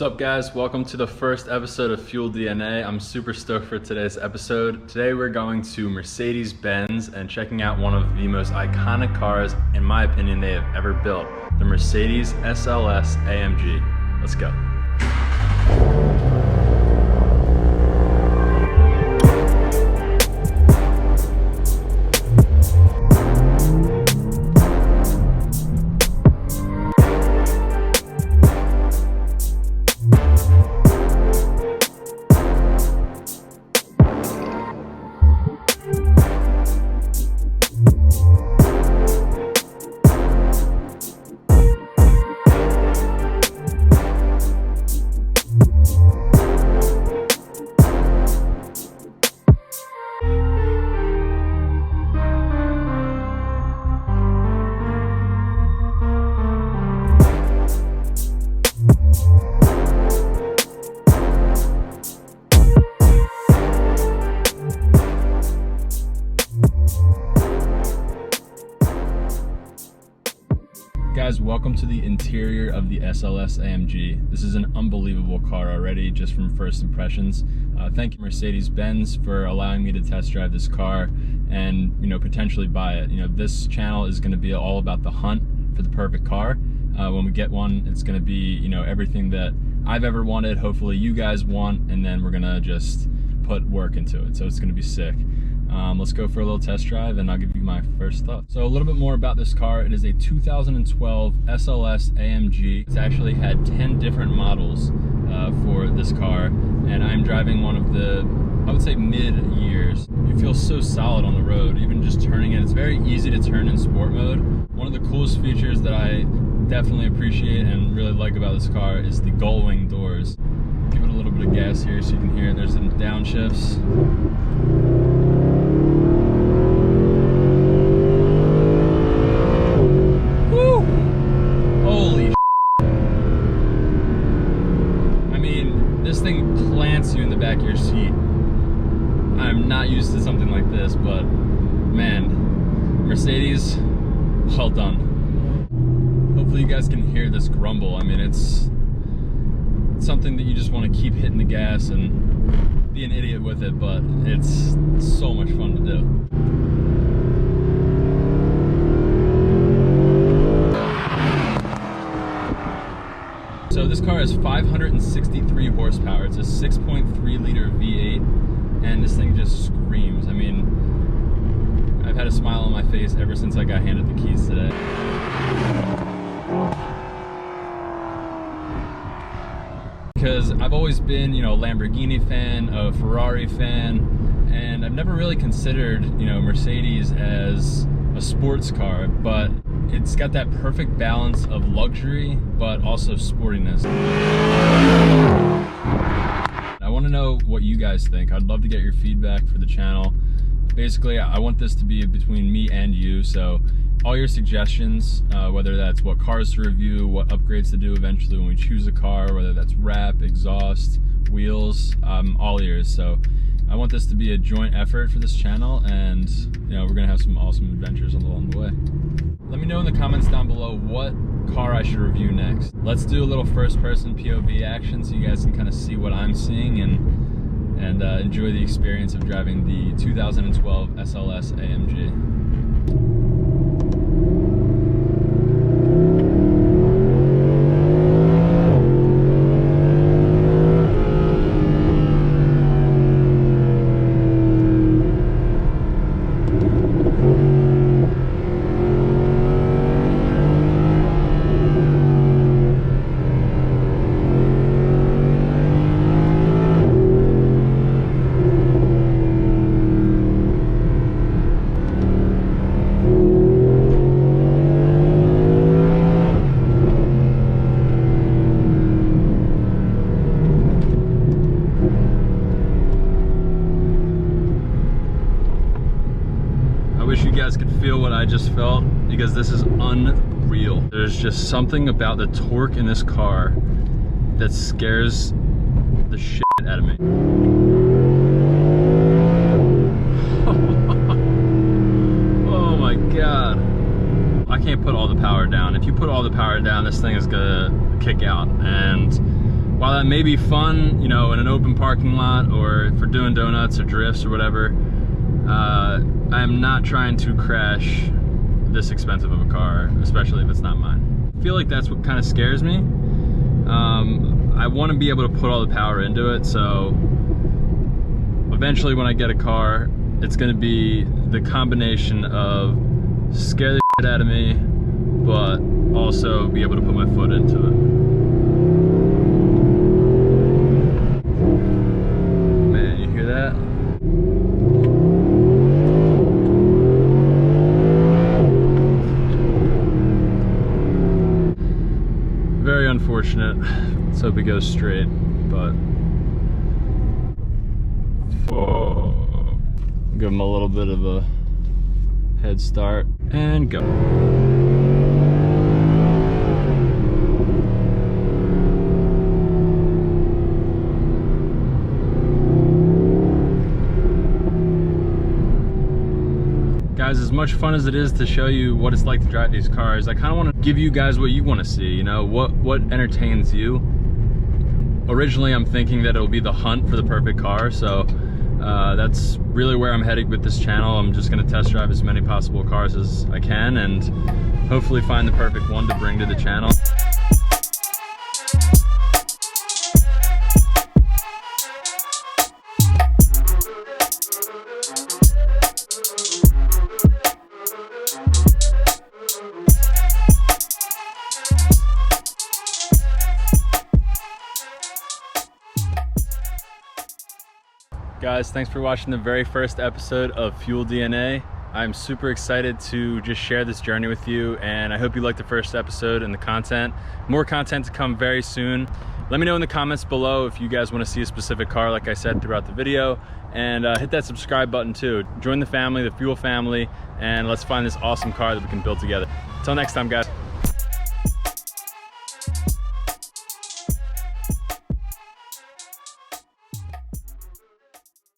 What's up guys, welcome to the first episode of Fuel DNA. I'm super stoked for today's episode. Today we're going to Mercedes Benz and checking out one of the most iconic cars, in my opinion, they have ever built. The Mercedes SLS AMG. Let's go. Guys, welcome to the interior of the SLS AMG. This is an unbelievable car already, just from first impressions. Thank you Mercedes Benz for allowing me to test drive this car and potentially buy it. This channel is going to be all about the hunt for the perfect car. When we get one, it's going to be everything that I've ever wanted, hopefully you guys want, and then we're going to just put work into it. So it's going to be sick. Let's go for a little test drive and I'll give you my first thoughts. So a little bit more about this car. It is a 2012 SLS AMG. It's actually had 10 different models for this car, and I'm driving one of the, I would say, mid years. You feel so solid on the road, even just turning it. It's very easy to turn in sport mode. One of the coolest features that I definitely appreciate and really like about this car is the gull wing doors. Give it a little bit of gas here so you can hear it. There's some downshifts. This thing plants you in the back of your seat. I'm not used to something like this, but man, Mercedes, well done. Hopefully you guys can hear this grumble. I mean, it's something that you just want to keep hitting the gas and be an idiot with it, but it's so much fun to do. So this car has 563 horsepower. It's a 6.3 liter V8, and this thing just screams. I mean, I've had a smile on my face ever since I got handed the keys today. Because I've always been, a Lamborghini fan, a Ferrari fan, and I've never really considered, Mercedes as a sports car, but it's got that perfect balance of luxury, but also sportiness. I want to know what you guys think. I'd love to get your feedback for the channel. Basically, I want this to be between me and you, so all your suggestions, whether that's what cars to review, what upgrades to do eventually when we choose a car, whether that's wrap, exhaust, wheels, all ears. So I want this to be a joint effort for this channel, and we're gonna have some awesome adventures along the way. Let me know in the comments down below what car I should review next. Let's do a little first-person POV action so you guys can kind of see what I'm seeing and enjoy the experience of driving the 2012 SLS AMG. Wish you guys could feel what I just felt, because this is unreal. There's just something about the torque in this car that scares the shit out of me. Oh my god. I can't put all the power down. If you put all the power down, this thing is gonna kick out. And while that may be fun, you know, in an open parking lot or for doing donuts or drifts or whatever, I am not trying to crash this expensive of a car, especially if it's not mine. I feel like that's what kind of scares me. I want to be able to put all the power into it, so eventually when I get a car, it's going to be the combination of scare the shit out of me, but also be able to put my foot into it. Man, you hear that? Very unfortunate. Let's hope it goes straight, but give him a little bit of a head start and go. Guys, as much fun as it is to show you what it's like to drive these cars, I kind of want to give you guys what you want to see, you know, what entertains you. Originally, I'm thinking that it'll be the hunt for the perfect car, so that's really where I'm headed with this channel. I'm just going to test drive as many possible cars as I can and hopefully find the perfect one to bring to the channel. Guys, thanks for watching the very first episode of Fuel DNA. I'm super excited to just share this journey with you, and I hope you liked the first episode and the content. More content to come very soon. Let me know in the comments below if you guys want to see a specific car, like I said throughout the video, and hit that subscribe button too. Join the family, the Fuel family, and let's find this awesome car that we can build together. Until next time, guys.